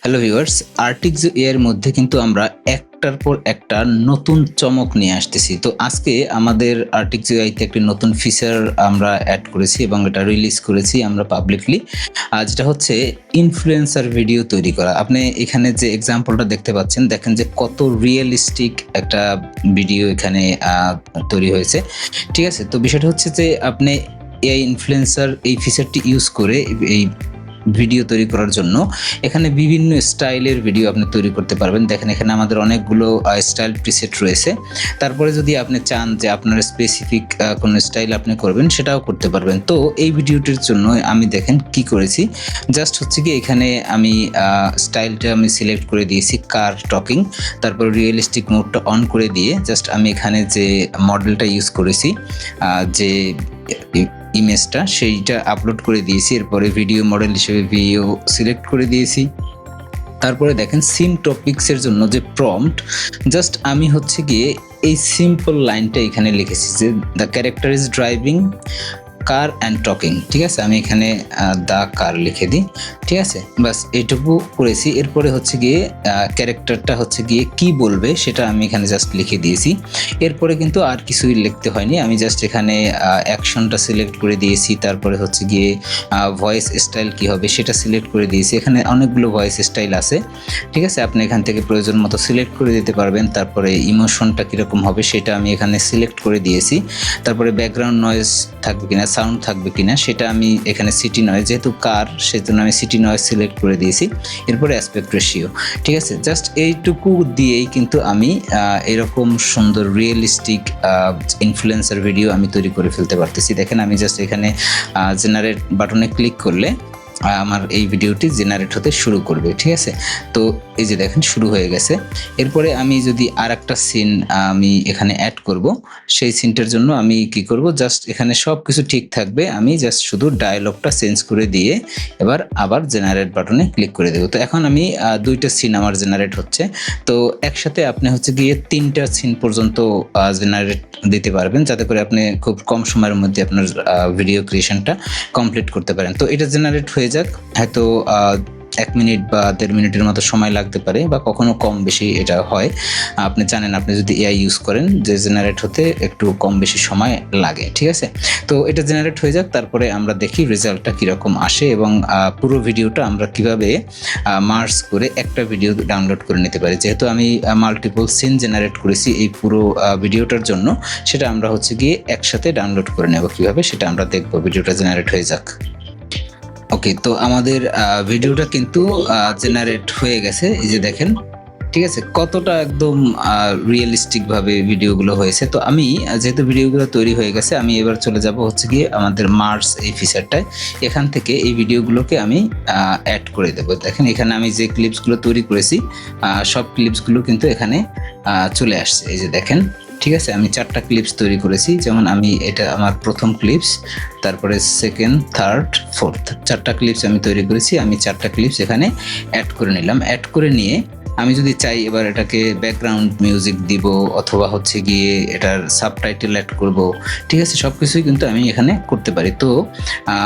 Hello viewers, আর্টিক্সো এর মধ্যে কিন্তু আমরা একটার পর একটা নতুন চমক নিয়ে আসতেছি। তো আজকে আমাদের আর্টিক্সো এআইতে একটি নতুন ফিচার আমরা অ্যাড করেছি এবং এটা রিলিজ করেছি আমরা পাবলিকলি। যেটা হচ্ছে ইনফ্লুয়েন্সার ভিডিও তৈরি করা। আপনি এখানে যে এক্সাম্পলটা দেখতে পাচ্ছেন, দেখেন যে কত রিয়েলিস্টিক একটা ভিডিও এখানে তৈরি হয়েছে। ঠিক আছে? তো বিষয়টা হচ্ছে যে আপনি এআই ইনফ্লুয়েন্সার এই ফিচারটি ইউজ করে এই ভিডিও তৈরি করার জন্য এখানে বিভিন্ন স্টাইলের ভিডিও আপনি তৈরি করতে পারবেন। দেখেন এখানে আমাদের অনেকগুলো স্টাইল প্রিসেট রয়েছে। তারপরে যদি আপনি চান যে আপনার স্পেসিফিক কোনো স্টাইল আপনি করবেন, সেটাও করতে পারবেন। তো এই ভিডিওটির জন্য আমি দেখেন কি করেছি, জাস্ট হচ্ছে কি এখানে আমি স্টাইলটা আমি সিলেক্ট করে দিয়েছি কার টকিং, তারপর রিয়েলিস্টিক মোডটা অন করে দিয়ে জাস্ট আমি এখানে যে মডেলটা ইউজ করেছি, যে ইমেজটা সেইটা আপলোড করে দিয়েছি। এরপরে ভিডিও মডেল হিসেবে ভিডিও সিলেক্ট করে দিয়েছি। তারপরে দেখেন সিন টপিক্সের জন্য যে প্রম্পট, জাস্ট আমি হচ্ছে গিয়ে এই সিম্পল লাইনটা এখানে লিখেছি যে the character is driving car and talking. ঠিক আছে, আমি এখানে দ্য কার লিখে দিই। ঠিক আছে, বাস এইটুকু করেছি। এরপরে হচ্ছে গিয়ে ক্যারেক্টারটা হচ্ছে গিয়ে কি বলবে সেটা আমি এখানে জাস্ট লিখে দিয়েছি। এরপরে কিন্তু আর কিছুই লিখতে হয়নি, আমি জাস্ট এখানে অ্যাকশনটা সিলেক্ট করে দিয়েছি। তারপরে হচ্ছে গিয়ে ভয়েস স্টাইল কি হবে সেটা সিলেক্ট করে দিয়েছি। এখানে অনেকগুলো ভয়েস স্টাইল আছে। ঠিক আছে, আপনি এখান থেকে প্রয়োজন মতো সিলেক্ট করে দিতে পারবেন। তারপরে ইমোশনটা কীরকম হবে সেটা আমি এখানে সিলেক্ট করে দিয়েছি। তারপরে ব্যাকগ্রাউন্ড নয়েজ থাকবে কিনা, সাউন্ড থাকবে কিনা সেটা আমি এখানে সিটি নয়েজ, যেহেতু কার সেজন্য আমি সিটি নয়েজ সিলেক্ট করে দিয়েছি। এরপরে অ্যাসপেক্ট রেশিও। ঠিক আছে, জাস্ট এইটুকু দিয়েই কিন্তু আমি এরকম সুন্দর রিয়েলিস্টিক ইনফ্লুয়েন্সার ভিডিও আমি তৈরি করে ফেলতে পারতেছি। দেখেন আমি জাস্ট এখানে জেনারেট বাটনে ক্লিক করলে আমার এই ভিডিওটি জেনারেট হতে শুরু করবে। ঠিক আছে, তো এই যে দেখেন শুরু হয়ে গেছে। এরপরে আমি যদি আর একটা সিন আমি এখানে অ্যাড করব, সেই সিনটার জন্য আমি কি করব, জাস্ট এখানে সব কিছু ঠিক থাকবে, আমি জাস্ট শুধু ডায়লগটা চেঞ্জ করে দিয়ে এবার আবার জেনারেট বাটনে ক্লিক করে দেবো। তো এখন আমি দুইটা সিন আমার জেনারেট হচ্ছে। তো একসাথে আপনি হচ্ছে গিয়ে 3টা সিন পর্যন্ত জেনারেট দিতে পারবেন, যাতে করে আপনি খুব কম সময়ের মধ্যে আপনার ভিডিও ক্রিয়েশনটা কমপ্লিট করতে পারেন। তো এটা জেনারেট হয়ে যাক, হয়তো 1 মিনিট বা 1.5 মিনিটের মতো সময় লাগতে পারে, বা কখনো কম বেশি এটা হয়। আপনি জানেন, আপনি যদি এআই ইউজ করেন যে জেনারেট হতে একটু কম বেশি সময় লাগে। ঠিক আছে, তো এটা জেনারেট হয়ে যাক, তারপরে আমরা দেখি রেজাল্টটা কীরকম আসে এবং পুরো ভিডিওটা আমরা কিভাবে মার্জ করে একটা ভিডিও ডাউনলোড করে নিতে পারি। যেহেতু আমি মাল্টিপল সিন জেনারেট করেছি এই পুরো ভিডিওটার জন্য, সেটা আমরা হচ্ছে গিয়ে একসাথে ডাউনলোড করে নেব কিভাবে সেটা আমরা দেখবো। ভিডিওটা জেনারেট হয়ে যাক। ওকে, তো আমাদের ভিডিওটা কিন্তু জেনারেট হয়ে গেছে, এই যে দেখেন। ঠিক আছে, কতটা একদম রিয়েলিস্টিক ভাবে ভিডিওগুলো হয়েছে। তো আমি যেহেতু ভিডিওগুলো তৈরি হয়ে গেছে, আমি এবার চলে যাব হচ্ছে গিয়ে আমাদের মার্জ এই ফিচারটায়। এখান থেকে এই ভিডিওগুলোকে আমি অ্যাড করে দেব। দেখেন এখানে আমি যে ক্লিপসগুলো তৈরি করেছি সব ক্লিপসগুলো কিন্তু এখানে চলে আসছে, এই যে দেখেন। ঠিক আছে, আমি 4টা ক্লিপস তৈরি করেছি, যেমন আমি এটা আমার প্রথম ক্লিপস, তারপরে সেকেন্ড, থার্ড, ফোর্থ, 4টা ক্লিপস আমি তৈরি করেছি। আমি 4টা ক্লিপস এখানে অ্যাড করে নিলাম। অ্যাড করে নিয়ে আমি যদি চাই এবার এটাকে ব্যাকগ্রাউন্ড মিউজিক দিব, অথবা হচ্ছে গিয়ে এটার সাবটাইটেল অ্যাড করব। ঠিক আছে, সব কিছুই কিন্তু আমি এখানে করতে পারি। তো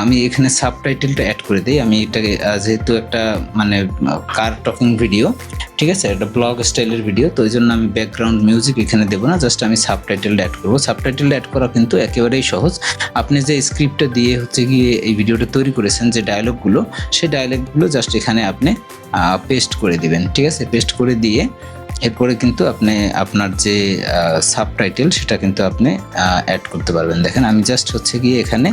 আমি এখানে সাবটাইটেলটা অ্যাড করে দিই। আমি এটাকে যেহেতু একটা মানে কার টকিং ভিডিও, ঠিক আছে, একটা ব্লগ স্টাইলের ভিডিও, তো ওই জন্য আমি ব্যাকগ্রাউন্ড মিউজিক এখানে দেবো না, জাস্ট আমি সাবটাইটেলটা অ্যাড করবো। সাবটাইটেলটা অ্যাড করা কিন্তু একেবারেই সহজ। আপনি যে স্ক্রিপ্টটা দিয়ে হচ্ছে গিয়ে এই ভিডিওটা তৈরি করেছেন, যে ডায়লগগুলো, সেই ডায়লগগুলো জাস্ট এখানে আপনি পেস্ট করে দিবেন। ঠিক আছে, পেস্ট করে দিয়ে এরপরে কিন্তু আপনি আপনার যে সাবটাইটেল সেটা কিন্তু আপনি অ্যাড করতে পারবেন। দেখেন আমি জাস্ট হচ্ছে গিয়ে এখানে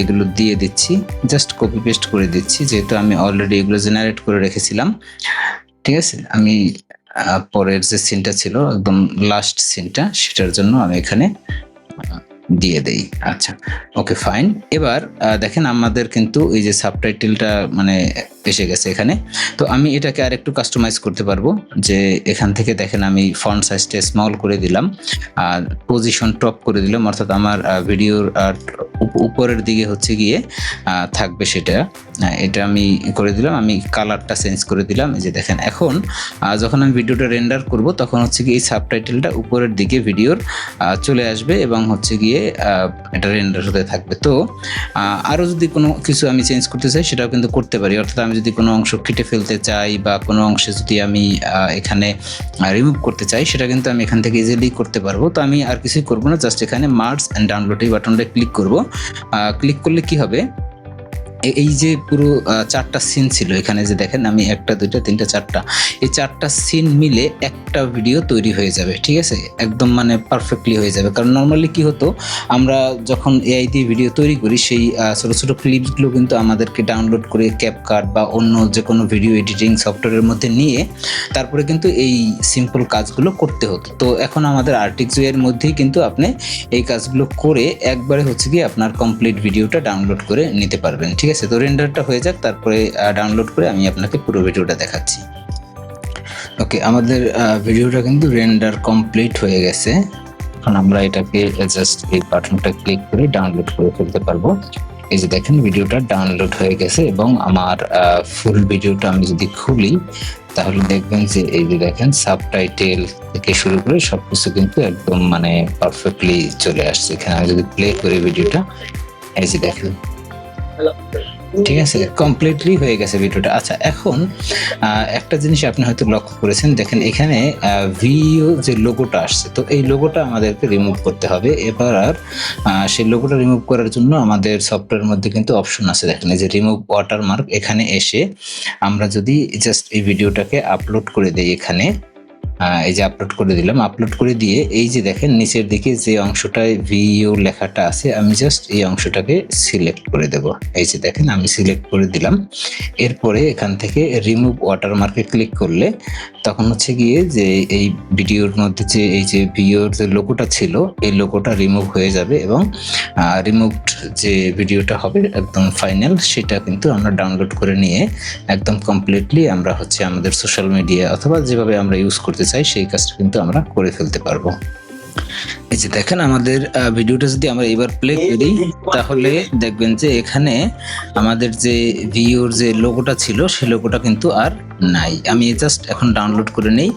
এগুলো দিয়ে দিচ্ছি, জাস্ট কপি পেস্ট করে দিচ্ছি, যেহেতু আমি অলরেডি এগুলো জেনারেট করে রেখেছিলাম। ঠিক আছে, আমি পরের যে সিনটা ছিল একদম লাস্ট সিনটা, সেটার জন্য আমি এখানে দিয়ে দেই। আচ্ছা, ওকে, ফাইন। এবার দেখেন আমাদের কিন্তু এই যে সাবটাইটেলটা মানে এসে গেছে এখানে। তো আমি এটাকে আর একটু কাস্টমাইজ করতে পারবো, যে এখান থেকে দেখেন আমি ফন্ট সাইজটা স্মল করে দিলাম, আর পজিশন টপ করে দিলাম, অর্থাৎ আমার ভিডিওর উপরের দিকে হচ্ছে গিয়ে থাকবে সেটা। এটা আমি করে দিলাম। আমি কালারটা চেঞ্জ করে দিলাম, এই যে দেখেন। এখন যখন আমি ভিডিওটা রেন্ডার করব, তখন হচ্ছে গিয়ে এই সাবটাইটেলটা উপরের দিকে ভিডিওর চলে আসবে এবং হচ্ছে গিয়ে এটা রেন্ডার হতে থাকবে। তো আরও যদি কোনো কিছু আমি চেঞ্জ করতে চাই, সেটাও কিন্তু করতে পারি। অর্থাৎ আমি আমি যদি কোনো অংশ কেটে ফেলতে চাই বা কোনো অংশে যদি আমি এখানে রিমুভ করতে চাই, সেটা কিন্তু আমি এখান থেকে ইজিলি করতে পারবো। তো আমি আর কিছুই করবো না, জাস্ট এখানে মার্জ অ্যান্ড ডাউনলোড এই বাটনটা ক্লিক করব। ক্লিক করলে কি হবে, এই যে পুরো 4টা সিন ছিল এখানে, যে দেখেন আমি 1 2 3 4টা, এই 4টা সিন মিলে একটা ভিডিও তৈরি হয়ে যাবে। ঠিক আছে, একদম মানে পারফেক্টলি হয়ে যাবে। কারণ নর্মালি কি হতো, আমরা যখন এআই দিয়ে ভিডিও তৈরি করি, সেই ছোট ছোট ক্লিপসগুলো কিন্তু আমাদেরকে ডাউনলোড করে ক্যাপকাট বা অন্য যে কোনো ভিডিও এডিটিং সফটওয়্যারের মধ্যে নিয়ে তারপরে কিন্তু এই সিম্পল কাজগুলো করতে হতো। তো এখন আমাদের আর্টিক্স এর মধ্যেই কিন্তু আপনি এই কাজগুলো করে একবারে হচ্ছে কি আপনার কমপ্লিট ভিডিওটা ডাউনলোড করে নিতে পারবেন। ঠিক আছে, তো রেন্ডারটা হয়ে যাক, তারপরে ডাউনলোড করে আমি আপনাকে পুরো ভিডিওটা দেখাচ্ছি। ওকে, আমাদের ভিডিওটা কিন্তু রেন্ডার কমপ্লিট হয়ে গেছে। এখন আমরা এটাকে জাস্ট এই বাটনটা ক্লিক করে ডাউনলোড করে ফেলতে পারবো। এই যে দেখেন ভিডিওটা ডাউনলোড হয়ে গেছে, এবং আমার ফুল ভিডিওটা আমি যদি খুলি তাহলে দেখবেন যে এই যে দেখেন সাবটাইটেল থেকে শুরু করে সবকিছু কিন্তু একদম মানে পারফেক্টলি চলে আসছে। এখানে আমি যদি প্লে করি ভিডিওটা, এই যে দেখেন, ঠিক আছে, কমপ্লিটলি হয়ে গেছে ভিডিওটা। আচ্ছা, এখন একটা জিনিস আপনি হয়তো লক্ষ্য করেছেন, দেখেন এখানে ভিও যে লোগোটা আসছে, তো এই লোগোটা আমাদেরকে রিমুভ করতে হবে। এবার আর সেই লোগোটা রিমুভ করার জন্য আমাদের সফটওয়্যারের মধ্যে কিন্তু অপশন আছে, দেখেন এই যে রিমুভ ওয়াটারমার্ক। এখানে এসে আমরা যদি জাস্ট এই ভিডিওটাকে আপলোড করে দেই, এখানে এই যে আপলোড করে দিলাম, আপলোড করে দিয়ে এই যে দেখেন নিচের দিকে যে অংশটায় ভিও লেখাটা আছে, আমি জাস্ট এই অংশটাকে সিলেক্ট করে দেব। এই যে দেখেন আমি সিলেক্ট করে দিলাম। এরপরে এখান থেকে রিমুভ ওয়াটারমার্কে ক্লিক করলে তখন হচ্ছে গিয়ে যে এই ভিডিওর মধ্যে যে এই যে ভিওর যে লোগোটা ছিল, এই লোগোটা রিমুভ হয়ে যাবে, এবং রিমুভড যে ভিডিওটা হবে একদম ফাইনাল, সেটা কিন্তু আমরা ডাউনলোড করে নিয়ে একদম কমপ্লিটলি আমরা হচ্ছে আমাদের সোশ্যাল মিডিয়া অথবা যেভাবে আমরা ইউজ করতে চাই সেই কাজটা কিন্তু আমরা করে ফেলতে পারবো। এই যে দেখেন আমাদের ভিডিওটা যদি আমরা এবার প্লে করি তাহলে দেখবেন যে এখানে আমাদের যে ভিওর যে লোগোটা ছিল সেই লোগোটা কিন্তু আর নাই। আমি জাস্ট এখন ডাউনলোড করে নেই।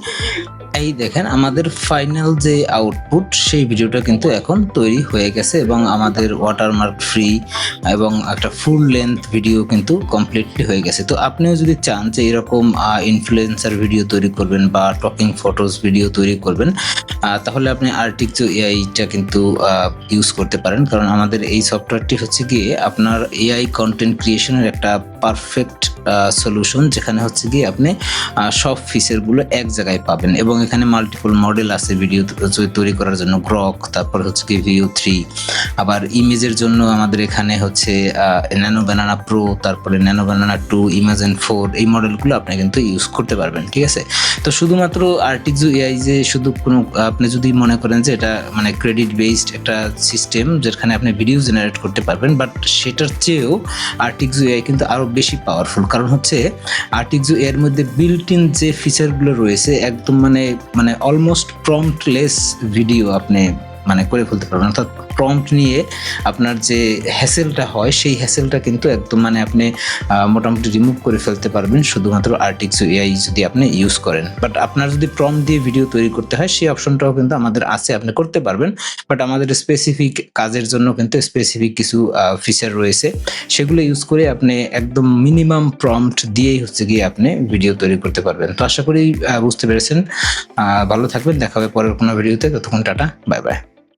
এই দেখেন আমাদের ফাইনাল যে আউটপুট সেই ভিডিওটা কিন্তু এখন তৈরি হয়ে গেছে, এবং আমাদের ওয়াটারমার্ক ফ্রি এবং একটা ফুল লেন্থ ভিডিও কিন্তু কমপ্লিটলি হয়ে গেছে। তো আপনিও যদি চান যে এরকম ইনফ্লুয়েন্সার ভিডিও তৈরি করবেন বা টকিং ফটোস ভিডিও তৈরি করবেন, তাহলে আপনি আর্টিক্সো এআইটা কিন্তু ইউজ করতে পারেন। কারণ আমাদের এই সফটওয়্যারটি হচ্ছে গিয়ে আপনার এআই কন্টেন্ট ক্রিয়েশনের একটা পারফেক্ট সলিউশন, যেখানে হচ্ছে গিয়ে আপনি সব ফিচারগুলো এক জায়গায় পাবেন, এবং এখানে মাল্টিপল মডেল আছে ভিডিও তৈরি করার জন্য, গ্রক, তারপর হচ্ছে কি ভিও 3, আবার ইমেজের জন্য আমাদের এখানে হচ্ছে ন্যানো ব্যানানা প্রো, তারপরে ন্যানো ব্যানানা 2, ইমাজেন 4, এই মডেলগুলো আপনি কিন্তু ইউজ করতে পারবেন। ঠিক আছে, তো শুধুমাত্র আর্টিক্সো এআই যে শুধু কোনো, আপনি যদি মনে করেন যে এটা মানে ক্রেডিট বেসড একটা সিস্টেম যেখানে আপনি ভিডিও জেনারেট করতে পারবেন, বাট সেটার চেয়েও আর্টিক্সো এআই কিন্তু আরও বেশি পাওয়ারফুল। কারণ হচ্ছে আর্টিক্সো এর মধ্যে বিল্ট ইন যে ফিচারগুলো রয়েছে একদম মানে অলমোস্ট প্রম্পটলেস ভিডিও আপনি মানে করে ফেলতে পারবেন। অর্থাৎ প্রম্পট নিয়ে আপনার যে হ্যাসেলটা হয় সেই হ্যাসেলটা কিন্তু একদম মানে আপনি মোটামুটি রিমুভ করে ফেলতে পারবেন শুধুমাত্র আর্টিক্সো এআই যদি আপনি ইউজ করেন। বাট আপনার যদি প্রম্পট দিয়ে ভিডিও তৈরি করতে হয় সেই অপশনটাও কিন্তু আমাদের আছে, আপনি করতে পারবেন। বাট আমাদের স্পেসিফিক কাজের জন্য কিন্তু স্পেসিফিক কিছু ফিচার রয়েছে, সেগুলো ইউজ করে আপনি একদম মিনিমাম প্রম্পট দিয়েই হচ্ছে গিয়ে আপনি ভিডিও তৈরি করতে পারবেন। তো আশা করি বুঝতে পেরেছেন। ভালো থাকবেন, দেখা হবে পরের কোনো ভিডিওতে। ততক্ষণ টাটা, বাই বাই।